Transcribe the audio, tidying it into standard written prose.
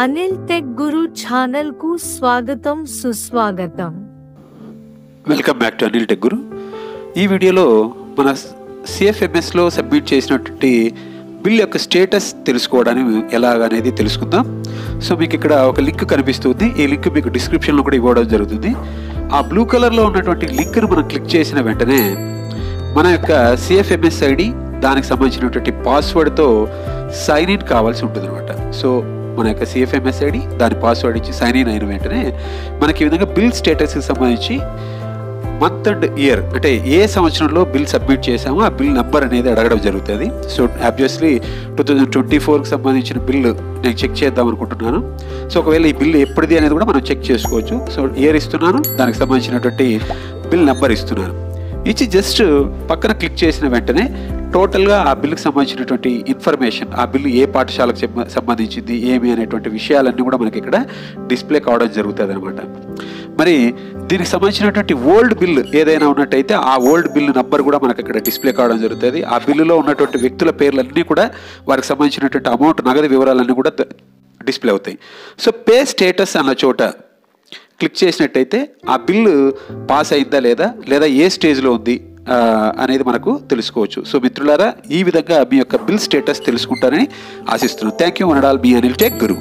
Anil tech గురు channel కు స్వాగతం సుస్వాగతం. Welcome back to Anil tech guru. ఈ వీడియోలో మన సిఎఫ్ఎంఎస్లో సబ్మిట్ చేసినటువంటి బిల్ యొక్క స్టేటస్ తెలుసుకోవడానికి ఎలాగనేది తెలుసుకుందాం. సో మీకు ఇక్కడ ఒక లింక్ కనిపిస్తుంది. ఈ లింక్ మీకు డిస్క్రిప్షన్లో కూడా ఇవ్వడం జరుగుతుంది. ఆ బ్లూ కలర్లో ఉన్నటువంటి లింక్ను మనం క్లిక్ చేసిన వెంటనే మన యొక్క సిఎఫ్ఎంఎస్ ఐడి దానికి సంబంధించినటువంటి పాస్వర్డ్తో సైన్ ఇన్ కావాల్సి ఉంటుంది అనమాట. సో మన యొక్క సిఎఫ్ఎంఎస్ ఐడి దాని పాస్వర్డ్ ఇచ్చి సైన్ ఇన్ అయిన వెంటనే మనకి ఈ విధంగా బిల్ స్టేటస్కి సంబంధించి మంత్ అండ్ ఇయర్ అంటే ఏ సంవత్సరంలో బిల్ సబ్మిట్ చేసామో ఆ బిల్ నెంబర్ అనేది అడగడం జరుగుతుంది. సో ఆబ్వియస్లీ 2024కి సంబంధించిన బిల్లు నేను చెక్ చేద్దాం అనుకుంటున్నాను. సో ఒకవేళ ఈ బిల్ ఎప్పటిది అనేది కూడా మనం చెక్ చేసుకోవచ్చు. సో ఇయర్ ఇస్తున్నాను, దానికి సంబంధించినటువంటి బిల్ నెంబర్ ఇస్తున్నాను. ఇచ్చి జస్ట్ పక్కన క్లిక్ చేసిన వెంటనే టోటల్గా ఆ బిల్లుకి సంబంధించినటువంటి ఇన్ఫర్మేషన్, ఆ బిల్లు ఏ పాఠశాలకు సంబంధించింది ఏమి అనేటువంటి విషయాలన్నీ కూడా మనకి ఇక్కడ డిస్ప్లే కావడం జరుగుతుంది అనమాట. మరి దీనికి సంబంధించినటువంటి ఓల్డ్ బిల్ ఏదైనా ఉన్నట్టయితే ఆ ఓల్డ్ బిల్ నంబర్ కూడా మనకి ఇక్కడ డిస్ప్లే కావడం జరుగుతుంది. ఆ బిల్లులో ఉన్నటువంటి వ్యక్తుల పేర్లన్నీ కూడా వారికి సంబంధించినటువంటి అమౌంట్ నగదు వివరాలన్నీ కూడా డిస్ప్లే అవుతాయి. సో పే స్టేటస్ అన్న చోట క్లిక్ చేసినట్టయితే ఆ బిల్లు పాస్ అయిందా లేదా ఏ స్టేజ్లో ఉంది అనేది మనకు తెలుసుకోవచ్చు. సో మిత్రులారా, ఈ విధంగా మీ యొక్క బిల్ స్టేటస్ తెలుసుకుంటారని ఆశిస్తున్నాను. Thank you. One and all, me Anil tech Guru.